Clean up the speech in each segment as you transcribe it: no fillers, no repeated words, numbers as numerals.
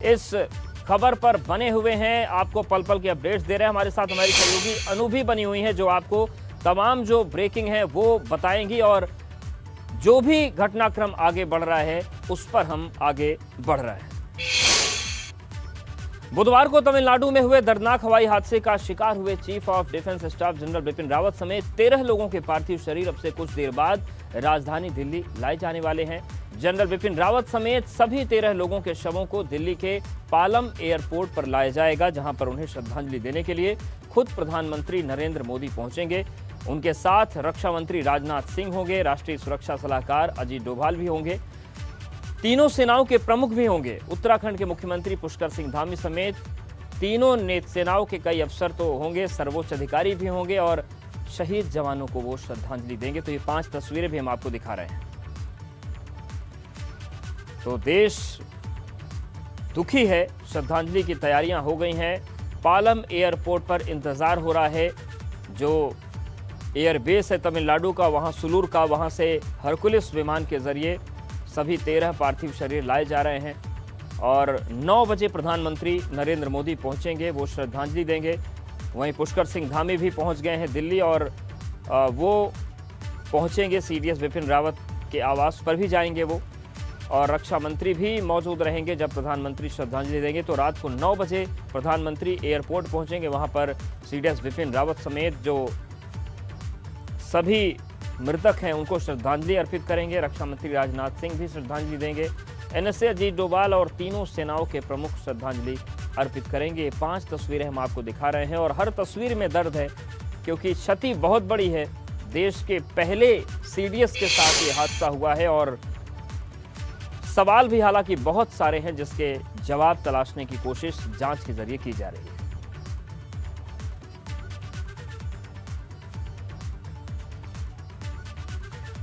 इस खबर पर बने हुए हैं, आपको पल पल के अपडेट्स दे रहे हैं। हमारे साथ हमारी सहयोगी अनु भी बनी हुई है जो आपको तमाम जो ब्रेकिंग है वो बताएंगी और जो भी घटनाक्रम आगे बढ़ रहा है उस पर हम आगे बढ़ रहे हैं। बुधवार को तमिलनाडु में हुए दर्दनाक हवाई हादसे का शिकार हुए chief of defence staff general Bipin Rawat समेत 13 लोगों के पार्थिव शरीर अब से कुछ देर बाद राजधानी दिल्ली लाए जाने वाले हैं। जनरल बिपिन रावत समेत सभी 13 लोगों के शवों को दिल्ली के पालम एयरपोर्ट पर लाया जाएगा, जहां पर उन्हें श्रद्धांजलि देने के लिए खुद प्रधानमंत्री नरेंद्र मोदी पहुंचेंगे। उनके साथ रक्षा मंत्री राजनाथ सिंह होंगे, राष्ट्रीय सुरक्षा सलाहकार अजीत डोभाल भी होंगे, तीनों सेनाओं के प्रमुख भी होंगे। उत्तराखंड के मुख्यमंत्री पुष्कर सिंह धामी समेत तीनों सेनाओं के कई अफसर तो होंगे, सर्वोच्च अधिकारी भी होंगे और शहीद जवानों को वो श्रद्धांजलि देंगे। तो ये 5 तस्वीरें भी हम आपको दिखा रहे हैं। तो देश दुखी है, श्रद्धांजलि की तैयारियां हो गई हैं। पालम एयरपोर्ट पर इंतजार हो रहा है, जो एयरबेस है तमिलनाडु का, वहां सुलूर का, वहां से हरकुलिस विमान के जरिए सभी 13 पार्थिव शरीर लाए जा रहे हैं और 9 बजे प्रधानमंत्री नरेंद्र मोदी पहुंचेंगे, वो श्रद्धांजलि देंगे। वहीं पुष्कर सिंह धामी भी पहुंच गए हैं दिल्ली और वो पहुंचेंगे, सीडीएस बिपिन रावत के आवास पर भी जाएंगे वो, और रक्षा मंत्री भी मौजूद रहेंगे जब प्रधानमंत्री श्रद्धांजलि देंगे। तो रात को 9 बजे प्रधानमंत्री एयरपोर्ट पहुंचेंगे, वहां पर सीडीएस बिपिन रावत समेत जो सभी मृतक हैं उनको श्रद्धांजलि अर्पित करेंगे। रक्षा मंत्री राजनाथ सिंह भी श्रद्धांजलि देंगे, एनएसए अजीत डोभाल और तीनों सेनाओं के प्रमुख श्रद्धांजलि अर्पित करेंगे। ये 5 तस्वीरें हम आपको दिखा रहे हैं और हर तस्वीर में दर्द है क्योंकि क्षति बहुत बड़ी है। देश के पहले सीडीएस के साथ ये हादसा हुआ है और सवाल भी हालांकि बहुत सारे हैं जिसके जवाब तलाशने की कोशिश जांच के जरिए की जा रही है।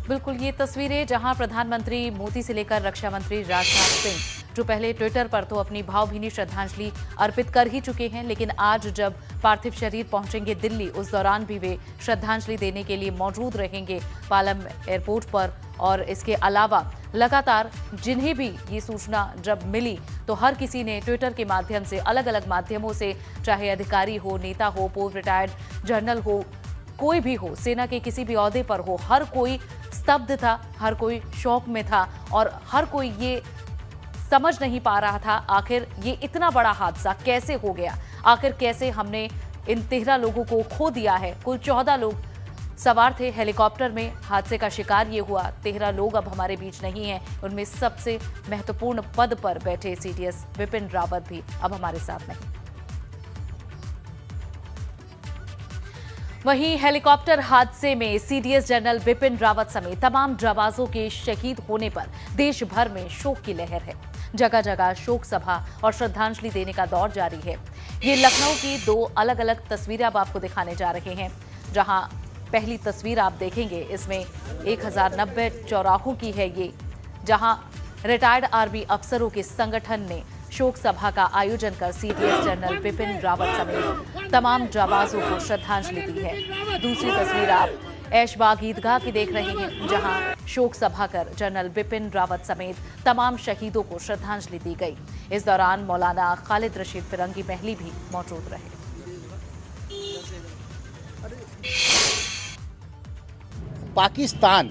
बिल्कुल, ये तस्वीरें जहां प्रधानमंत्री मोदी से लेकर रक्षा मंत्री राजनाथ सिंह जो पहले ट्विटर पर तो अपनी भावभीनी श्रद्धांजलि अर्पित कर ही चुके हैं, लेकिन आज जब पार्थिव शरीर पहुंचेंगे दिल्ली, उस दौरान भी वे श्रद्धांजलि देने के लिए मौजूद रहेंगे पालम एयरपोर्ट पर। और इसके अलावा लगातार जिन्हें भी ये सूचना जब मिली तो हर किसी ने ट्विटर के माध्यम से, अलग अलग माध्यमों से, चाहे अधिकारी हो, नेता हो, पोस्ट रिटायर्ड जनरल हो, कोई भी हो, सेना के किसी भी ओहदे पर हो, हर कोई स्तब्ध था, हर कोई शौक में था और हर कोई ये समझ नहीं पा रहा था आखिर ये इतना बड़ा हादसा कैसे हो गया, आखिर कैसे हमने इन 13 लोगों को खो दिया है। कुल 14 लोग सवार थे हेलीकॉप्टर में, हादसे का शिकार ये हुआ। 13 लोग अब हमारे बीच नहीं हैं, उनमें सबसे महत्वपूर्ण पद पर बैठे सीडीएस बिपिन रावत भी अब हमारे साथ नहीं। वहीं हेलीकॉप्टर हादसे में सीडीएस जनरल बिपिन रावत समेत तमाम जाबाजों के शहीद होने पर देश भर में शोक की लहर है। जगह जगह शोक सभा और श्रद्धांजलि देने का दौर जारी है। ये लखनऊ की 2 अलग अलग तस्वीरें अब आपको दिखाने जा रहे हैं। जहां पहली तस्वीर आप देखेंगे, इसमें 1090 चौराहों की है ये, जहां रिटायर्ड आर्मी अफसरों के संगठन ने शोक सभा का आयोजन कर सीडीएस जनरल बिपिन रावत समेत तमाम जाबाजों को श्रद्धांजलि दी है। दूसरी तस्वीर आप ऐशबाग ईदगाह की देख रहे हैं, जहां शोक सभा कर जनरल बिपिन रावत समेत तमाम शहीदों को श्रद्धांजलि दी गई। इस दौरान मौलाना खालिद रशीद फिरंगी महली भी मौजूद रहे। पाकिस्तान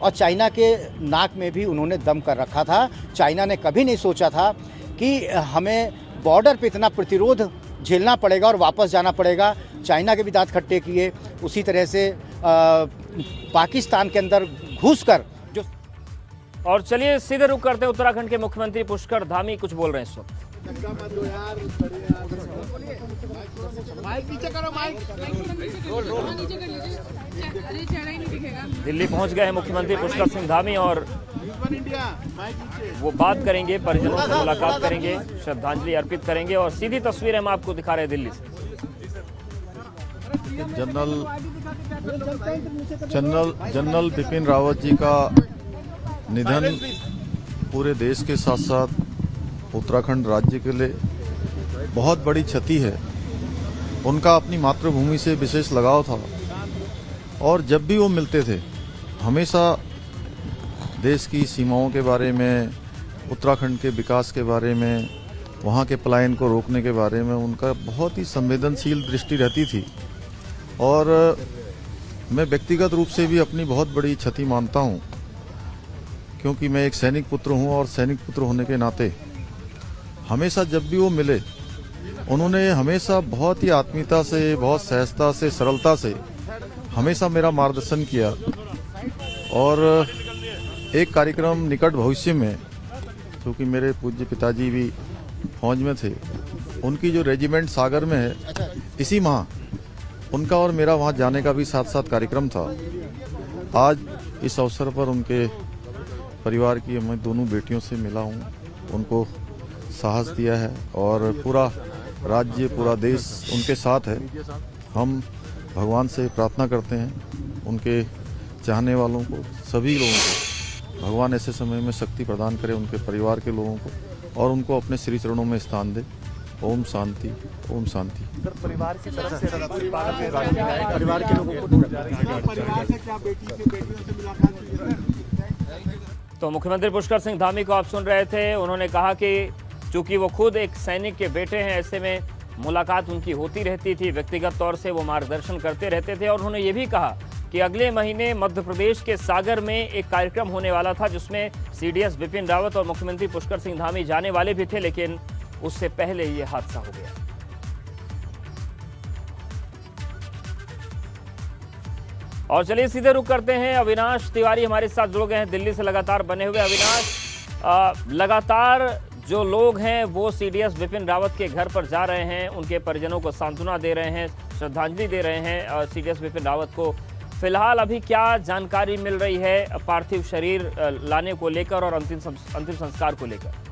और चाइना के नाक में भी उन्होंने दम कर रखा था। चाइना ने कभी नहीं सोचा था कि हमें बॉर्डर पे इतना प्रतिरोध झेलना पड़ेगा और वापस जाना पड़ेगा। चाइना के भी दांत खट्टे किए, उसी तरह से पाकिस्तान के अंदर घुसकर जो। और चलिए सीधे रुक करते हैं, उत्तराखंड के मुख्यमंत्री पुष्कर धामी कुछ बोल रहे हैं इस वक्त। दिल्ली पहुंच गए हैं मुख्यमंत्री पुष्कर सिंह धामी और वो बात करेंगे, परिजनों से मुलाकात करेंगे, श्रद्धांजलि अर्पित करेंगे और सीधी तस्वीर हम आपको दिखा रहे हैं दिल्ली से। जनरल बिपिन रावत जी का निधन पूरे देश के साथ साथ उत्तराखंड राज्य के लिए बहुत बड़ी क्षति है। उनका अपनी मातृभूमि से विशेष लगाव था और जब भी वो मिलते थे हमेशा देश की सीमाओं के बारे में, उत्तराखंड के विकास के बारे में, वहाँ के पलायन को रोकने के बारे में उनका बहुत ही संवेदनशील दृष्टि रहती थी। और मैं व्यक्तिगत रूप से भी अपनी बहुत बड़ी क्षति मानता हूँ, क्योंकि मैं एक सैनिक पुत्र हूँ और सैनिक पुत्र होने के नाते हमेशा जब भी वो मिले उन्होंने हमेशा बहुत ही आत्मीयता से, बहुत सहजता से, सरलता से हमेशा मेरा मार्गदर्शन किया। और एक कार्यक्रम निकट भविष्य में, क्योंकि मेरे पूज्य पिताजी भी फौज में थे, उनकी जो रेजिमेंट सागर में है, इसी माह उनका और मेरा वहाँ जाने का भी साथ साथ कार्यक्रम था। आज इस अवसर पर उनके परिवार की मैं दोनों बेटियों से मिला हूँ, उनको साहस दिया है और पूरा राज्य, पूरा देश उनके साथ है। हम भगवान से प्रार्थना करते हैं उनके चाहने वालों को, सभी लोगों को भगवान ऐसे समय में शक्ति प्रदान करे, उनके परिवार के लोगों को, और उनको अपने श्री चरणों में स्थान दे। ओम शांति, ओम शांति। सर, परिवार की तरफ से परिवार के लोगों को परिवार से क्या बेटियों से मुलाकात हुई? तो मुख्यमंत्री पुष्कर सिंह धामी को आप सुन रहे थे। उन्होंने कहा कि चूंकि वो खुद एक सैनिक के बेटे हैं, ऐसे में मुलाकात उनकी होती रहती थी, व्यक्तिगत तौर से वो मार्गदर्शन करते रहते थे। और उन्होंने ये भी कहा कि अगले महीने मध्य प्रदेश के सागर में एक कार्यक्रम होने वाला था, जिसमें सीडीएस बिपिन रावत और मुख्यमंत्री पुष्कर सिंह धामी जाने वाले भी थे, लेकिन उससे पहले ये हादसा हो गया। और चलिए सीधे रुक करते हैं। अविनाश तिवारी हमारे साथ जुड़ गए हैं, दिल्ली से लगातार बने हुए। अविनाश, लगातार जो लोग हैं वो सीडीएस बिपिन रावत के घर पर जा रहे हैं, उनके परिजनों को सांत्वना दे रहे हैं, श्रद्धांजलि दे रहे हैं सीडीएस बिपिन रावत को। फिलहाल अभी क्या जानकारी मिल रही है पार्थिव शरीर लाने को लेकर और अंतिम संस्कार को लेकर?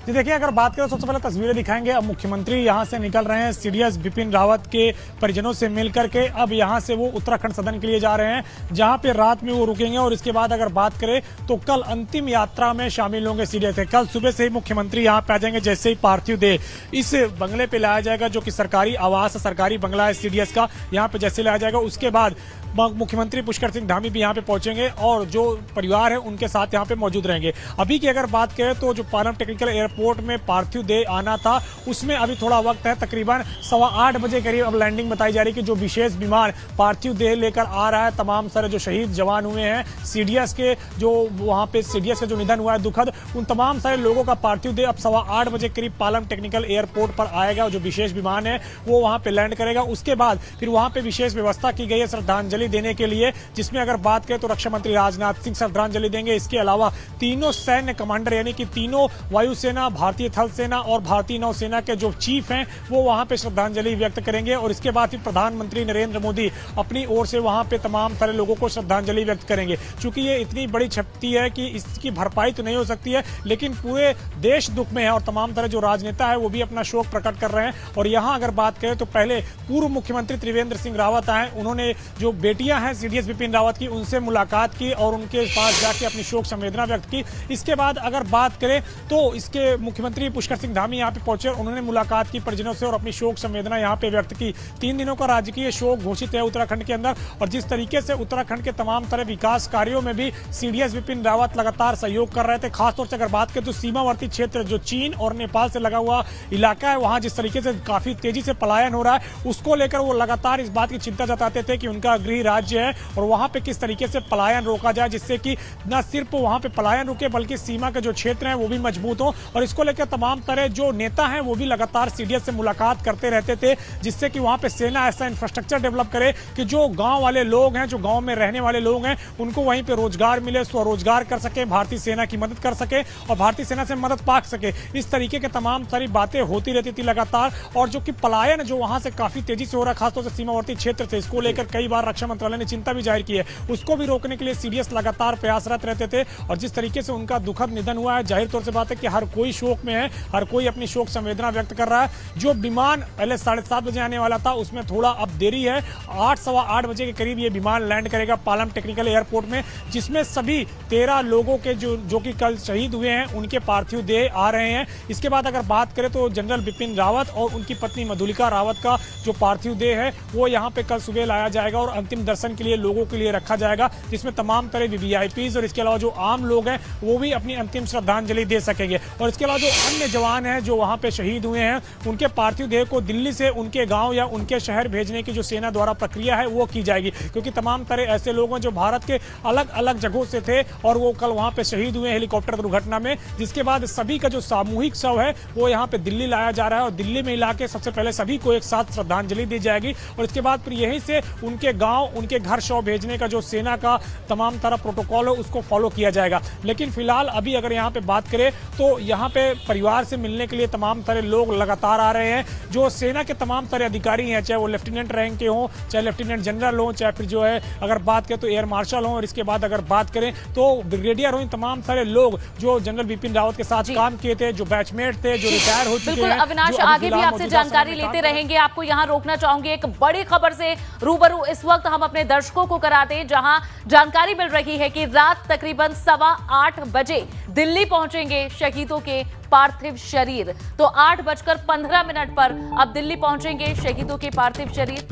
जी देखिए, अगर बात करें, सबसे पहले तस्वीरें दिखाएंगे। अब मुख्यमंत्री यहां से निकल रहे हैं सीडीएस बिपिन रावत के परिजनों से मिलकर के। अब यहां से वो उत्तराखंड सदन के लिए जा रहे हैं, जहां पे रात में वो रुकेंगे। और इसके बाद अगर बात करें तो कल अंतिम यात्रा में शामिल होंगे सीडीएस से। कल सुबह से ही मुख्यमंत्री यहां पे आ जाएंगे, जैसे ही पार्थिव देह इस बंगले पे लाया जाएगा, जो कि सरकारी आवास, सरकारी बंगला है सीडीएस का, यहाँ पे जैसे लाया जाएगा। उसके बाद मुख्यमंत्री पुष्कर सिंह धामी भी यहाँ पे पहुंचेंगे और जो परिवार है उनके साथ यहाँ पे मौजूद रहेंगे। अभी की अगर बात करें तो जो पालम टेक्निकल एयरपोर्ट में पार्थिव देह आना था, उसमें अभी थोड़ा वक्त है, तकरीबन 8:15 बजे करीब अब लैंडिंग बताई जा रही है कि जो विशेष विमान पार्थिव देह लेकर आ रहा है, तमाम सारे जो शहीद जवान हुए हैं सीडीएस के, जो वहाँ पे सीडीएस का जो निधन हुआ है दुखद, उन तमाम सारे लोगों का पार्थिव देह अब 8:15 बजे करीब पालम टेक्निकल एयरपोर्ट पर आएगा। जो विशेष विमान है वो वहाँ पे लैंड करेगा। उसके बाद फिर वहाँ पे विशेष व्यवस्था की गई है श्रद्धांजलि देने के लिए, जिसमें अगर बात करें तो रक्षा मंत्री राजनाथ सिंह श्रद्धांजलि देंगे। इसके अलावा तीनों सैन्य कमांडर, यानी कि तीनों वायुसेना, भारतीय थल सेना और भारतीय नौसेना के जो चीफ हैं, वो वहां पे श्रद्धांजलि व्यक्त करेंगे। और इसके बाद फिर प्रधानमंत्री नरेंद्र मोदी अपनी ओर से वहां पे तमाम सारे लोगों को श्रद्धांजलि व्यक्त करेंगे। चूंकि ये इतनी बड़ी क्षति है कि इसकी भरपाई तो नहीं हो सकती है, लेकिन पूरे देश दुख में है और तमाम तरह जो राजनेता है वो भी अपना शोक प्रकट कर रहे हैं। और यहाँ अगर बात करें तो पहले पूर्व मुख्यमंत्री त्रिवेंद्र सिंह रावत आए, उन्होंने जो बेटियां हैं सीडीएस बिपिन रावत की, उनसे मुलाकात की और उनके पास जाके अपनी शोक संवेदना व्यक्त की। इसके बाद अगर बात करें तो इसके मुख्यमंत्री पुष्कर सिंह धामी यहाँ पे पहुंचे, उन्होंने मुलाकात की परिजनों से और अपनी शोक संवेदना यहाँ पे व्यक्त की। 3 दिनों का राजकीय शोक घोषित है उत्तराखंड के अंदर। और जिस तरीके से उत्तराखंड के तमाम तरह विकास कार्यों में भी सीडीएस बिपिन रावत लगातार सहयोग कर रहे थे, खासतौर से अगर बात करें तो सीमावर्ती क्षेत्र जो चीन और नेपाल से लगा हुआ इलाका है, वहां जिस तरीके से काफी तेजी से पलायन हो रहा है, उसको लेकर वो लगातार इस बात की चिंता जताते थे कि उनका गृह राज्य है और वहां पे किस तरीके से पलायन रोका जाए, जिससे कि न सिर्फ वहां पे पलायन रुके बल्कि सीमा के जो क्षेत्र हैं वो भी मजबूत हो। और इसको लेकर तमाम तरह जो नेता हैं वो भी लगातार सीडीएस से मुलाकात करते रहते थे, जिससे कि वहां पे सेना ऐसा इंफ्रास्ट्रक्चर डेवलप करे कि जो गांव वाले लोग हैं, जो गांव में रहने वाले लोग हैं, उनको वहीं पे रोजगार मिले, स्वरोजगार कर सके, भारतीय सेना की मदद कर सके और भारतीय सेना से मदद पा सके। इस तरीके के तमाम सारी बातें होती रहती थी लगातार। और जो कि पलायन जो वहां से काफी तेजी से हो रहा है, खासतौर से सीमावर्ती क्षेत्र से, इसको लेकर कई बार रक्षा मंत्रालय ने चिंता भी जाहिर की है। उसको भी रोकने के लिए सीडीएस लगातार प्रयासरत रहते थे। और जिस तरीके से उनका दुखद निधन हुआ है, जाहिर तौर से बात है कि हर कोई भी शोक में है, हर कोई अपनी शोक संवेदना व्यक्त कर रहा है। जो विमान पहले 7:30 बजे आने वाला था उसमें थोड़ा अब देरी है, 8 सवा 8 बजे के करीब ये विमान लैंड करेगा पालम टेक्निकल एयरपोर्ट में, जिसमें सभी 13 लोगों के जो कि कल शहीद हुए हैं उनके पार्थिव देह आ रहे हैं। इसके बाद अगर बात करें तो जनरल बिपिन रावत और उनकी पत्नी मधुलिका रावत का जो पार्थिव देह है वो यहाँ पे कल सुबह लाया जाएगा और अंतिम दर्शन के लिए लोगों के लिए रखा जाएगा, जिसमें तमाम तरह की वीआईपीज और इसके अलावा जो आम लोग हैं वो भी अपनी अंतिम श्रद्धांजलि दे सकेंगे। और इसके अलावा जो अन्य जवान हैं जो वहां पे शहीद हुए हैं उनके पार्थिव देह को दिल्ली से उनके गांव या उनके शहर भेजने की जो सेना द्वारा प्रक्रिया है वो की जाएगी, क्योंकि तमाम तरह ऐसे लोग हैं जो भारत के अलग अलग जगहों से थे और वो कल वहां पे शहीद हुए हेलीकॉप्टर दुर्घटना में। जिसके बाद सभी का जो सामूहिक शव है वो यहाँ पे दिल्ली लाया जा रहा है और दिल्ली में लाके सबसे पहले सभी को एक साथ श्रद्धांजलि दी जाएगी और इसके बाद फिर यहीं से उनके गांव उनके घर शव भेजने का जो सेना का तमाम तरह प्रोटोकॉल है उसको फॉलो किया जाएगा। लेकिन फिलहाल अभी अगर यहाँ पे बात करें तो यहाँ पे परिवार से मिलने के लिए तमाम तरह लोग लगातार आ रहे हैं। जो सेना के तमाम तरह अधिकारी हैं, चाहे वो लेफ्टिनेंट रैंक के हों, चाहे लेफ्टिनेंट जनरल हों, चाहे फिर जो है अगर बात करें तो एयर मार्शल हों, और इसके बाद अगर बात करें तो ब्रिगेडियर हों, तमाम सारे लोग जो जनरल बिपिन रावत के साथ काम किए थे, जो बैचमेट थे, जो रिटायर हो चुके हैं। अविनाश, आगे भी आपसे जानकारी लेते रहेंगे। आपको यहाँ रोकना चाहूंगे, एक बड़ी खबर से रूबरू इस वक्त हम अपने दर्शकों को कराते हैं, जहां जानकारी मिल रही है कि रात तकरीबन 8:15 बजे दिल्ली पहुंचेंगे शहीदों के पार्थिव शरीर। तो 8:15 पर अब दिल्ली पहुंचेंगे शहीदों के पार्थिव शरीर।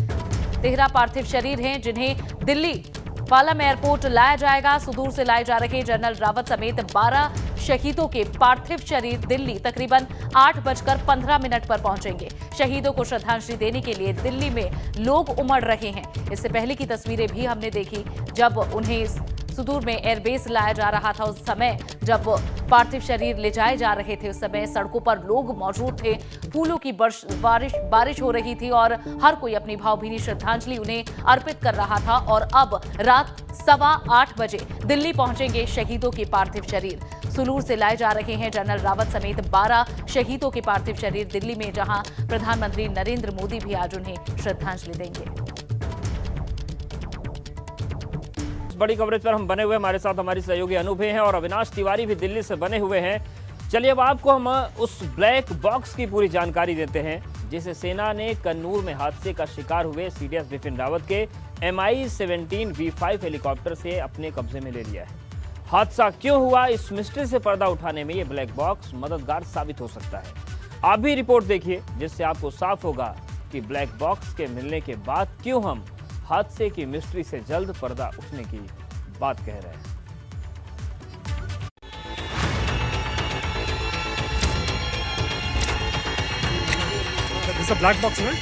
13 पार्थिव शरीर हैं जिन्हें दिल्ली पालम एयरपोर्ट लाया जाएगा। सुदूर से लाए जा रहे जनरल रावत समेत 12 शहीदों के पार्थिव शरीर दिल्ली तकरीबन 8:15 पर पहुंचेंगे। शहीदों को श्रद्धांजलि देने के लिए दिल्ली में लोग उमड़ रहे हैं। इससे पहले की तस्वीरें भी हमने देखी जब उन्हें सुदूर में एयरबेस लाया जा रहा था। उस समय जब पार्थिव शरीर ले जाए जा रहे थे उस समय सड़कों पर लोग मौजूद थे, फूलों की बारिश हो रही थी और हर कोई अपनी भावभीनी श्रद्धांजलि उन्हें अर्पित कर रहा था। और अब रात 8:15 बजे दिल्ली पहुंचेंगे शहीदों के पार्थिव शरीर। सुलूर से लाए जा रहे हैं जनरल रावत समेत 12 शहीदों के पार्थिव शरीर दिल्ली में, जहां प्रधानमंत्री नरेंद्र मोदी भी आज उन्हें श्रद्धांजलि देंगे। बड़ी कवरेज पर हम बने हुए, हमारे साथ हमारी सहयोगी अनुभव हैं और अविनाश तिवारी भी दिल्ली से बने हुए हैं। चलिए अब आपको हम उस ब्लैक बॉक्स की पूरी जानकारी देते हैं जिसे सेना ने कन्नूर में हादसे का शिकार हुए सीडीएस बिपिन रावत के MI-17 V5 हेलीकॉप्टर से अपने कब्जे में ले लिया है। हादसा क्यों हुआ, इस मिस्ट्री से पर्दा उठाने में ये ब्लैक बॉक्स मददगार साबित हो सकता है। आप भी रिपोर्ट देखिए जिससे आपको साफ होगा कि ब्लैक बॉक्स के मिलने के बाद क्यों हम हादसे की मिस्ट्री से जल्द पर्दा उठने की बात कह रहे हैं। ब्लैक बॉक्स में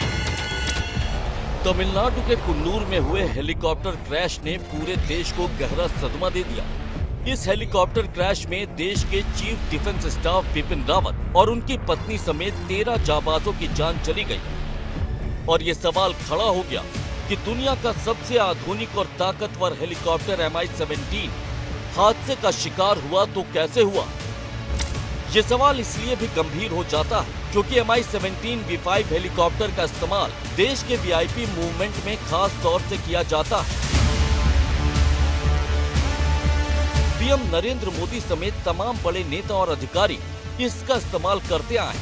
तमिलनाडु के कुन्नूर में हुए हेलीकॉप्टर क्रैश ने पूरे देश को गहरा सदमा दे दिया। इस हेलीकॉप्टर क्रैश में देश के chief defence staff Bipin Rawat और उनकी पत्नी समेत 13 जाबाजों की जान चली गई। और ये सवाल खड़ा हो गया कि दुनिया का सबसे आधुनिक और ताकतवर हेलीकॉप्टर MI-17 हादसे का शिकार हुआ तो कैसे हुआ। ये सवाल इसलिए भी गंभीर हो जाता है क्योंकि MI-17 V5 हेलीकॉप्टर का इस्तेमाल देश के VIP मूवमेंट में खास तौर से किया जाता है। पीएम नरेंद्र मोदी समेत तमाम बड़े नेता और अधिकारी इसका इस्तेमाल करते आए।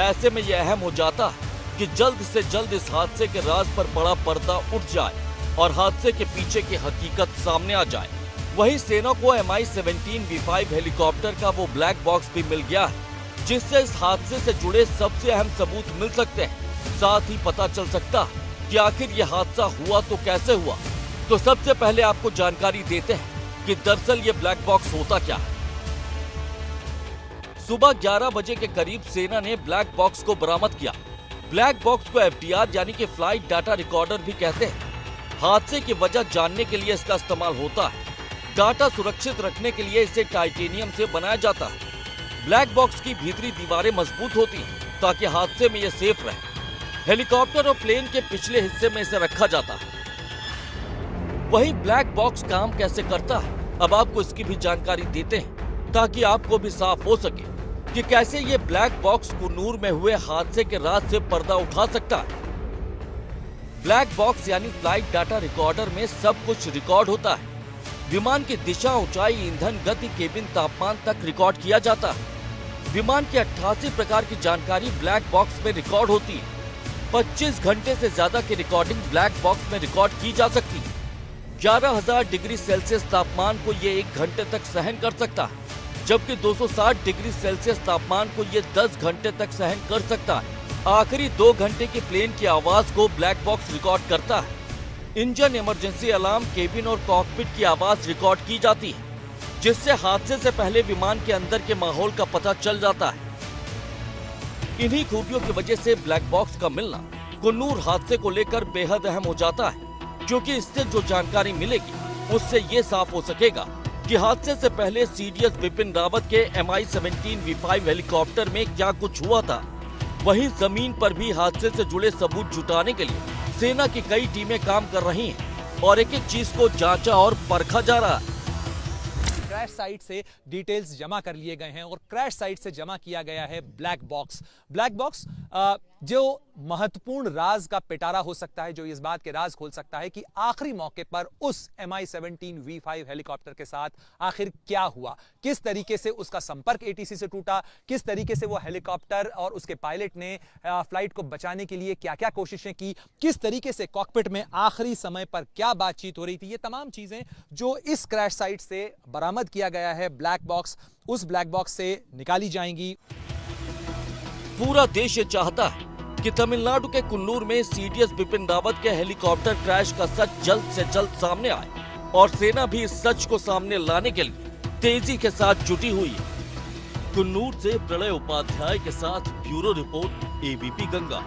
ऐसे में यह अहम हो जाता है कि जल्द से जल्द इस हादसे के राज पर बड़ा पर्दा उठ जाए और हादसे के पीछे की हकीकत सामने आ जाए। वहीं सेना को MI-17 V5 हेलीकॉप्टर का वो ब्लैक बॉक्स भी मिल गया है जिससे इस हादसे से जुड़े सबसे अहम सबूत मिल सकते हैं। साथ ही पता चल सकता है कि आखिर ये हादसा हुआ तो कैसे हुआ। तो सबसे पहले आपको जानकारी देते हैं कि दरअसल ये ब्लैक बॉक्स होता क्या है। सुबह 11 बजे के करीब सेना ने ब्लैक बॉक्स को बरामद किया। ब्लैक बॉक्स को FDR यानी कि फ्लाइट डाटा रिकॉर्डर भी कहते हैं। हादसे की वजह जानने के लिए इसका इस्तेमाल होता है। डाटा सुरक्षित रखने के लिए इसे टाइटेनियम से बनाया जाता है। ब्लैक बॉक्स की भीतरी दीवारें मजबूत होती हैं ताकि हादसे में ये सेफ रहे। हेलीकॉप्टर और प्लेन के पिछले हिस्से में इसे रखा जाता है। वही ब्लैक बॉक्स काम कैसे करता है, अब आपको इसकी भी जानकारी देते हैं ताकि आपको भी साफ हो सके कि कैसे ये ब्लैक बॉक्स कुन्नूर में हुए हादसे के राज से पर्दा उठा सकता है। ब्लैक बॉक्स यानी फ्लाइट डाटा रिकॉर्डर में सब कुछ रिकॉर्ड होता है। विमान की दिशा, ऊंचाई, ईंधन, गति, केबिन तापमान तक रिकॉर्ड किया जाता है। विमान की 88 प्रकार की जानकारी ब्लैक बॉक्स में रिकॉर्ड होती है। 25 घंटे से ज्यादा की रिकॉर्डिंग ब्लैक बॉक्स में रिकॉर्ड की जा सकती है। 11,000 डिग्री सेल्सियस तापमान को ये 1 घंटे तक सहन कर सकता है, जबकि 260 डिग्री सेल्सियस तापमान को ये 10 घंटे तक सहन कर सकता है। आखिरी 2 घंटे की प्लेन की आवाज को ब्लैक बॉक्स रिकॉर्ड करता है। इंजन, इमरजेंसी अलार्म, केबिन और कॉकपिट की आवाज रिकॉर्ड की जाती है, जिससे हादसे से पहले विमान के अंदर के माहौल का पता चल जाता है। इन्हीं खूबियों की वजह से ब्लैक बॉक्स का मिलना कुन्नूर हादसे को लेकर बेहद अहम हो जाता है, क्योंकि इससे जो जानकारी मिलेगी उससे ये साफ हो सकेगा कि हादसे से पहले सीडीएस बिपिन रावत के MI-17 V5 हेलीकॉप्टर में क्या कुछ हुआ था। वहीं जमीन पर भी हादसे से जुड़े सबूत जुटाने के लिए सेना की कई टीमें काम कर रही हैं और एक एक चीज को जांचा और परखा जा रहा है। क्रैश साइट से डिटेल्स जमा कर लिए गए हैं और क्रैश साइट से जमा किया गया है ब्लैक बॉक्स। ब्लैक बॉक्स जो महत्वपूर्ण राज का पिटारा हो सकता है, जो इस बात के राज खोल सकता है कि आखिरी मौके पर उस MI-17 V5 हेलीकॉप्टर के साथ आखिर क्या हुआ, किस तरीके से उसका संपर्क ATC से टूटा, किस तरीके से वो हेलीकॉप्टर और उसके पायलट ने फ्लाइट को बचाने के लिए क्या क्या कोशिशें की, किस तरीके से कॉकपिट में आखिरी समय पर क्या बातचीत हो रही थी। ये तमाम चीजें जो इस क्रैश साइट से बरामद किया गया है ब्लैक बॉक्स, उस ब्लैक बॉक्स से निकाली जाएंगी। पूरा देश ये चाहता है कि तमिलनाडु के कुन्नूर में सीडीएस बिपिन रावत के हेलीकॉप्टर क्रैश का सच जल्द से जल्द सामने आए और सेना भी इस सच को सामने लाने के लिए तेजी के साथ जुटी हुई है। कुन्नूर से प्रलय उपाध्याय के साथ ब्यूरो रिपोर्ट, ABP गंगा।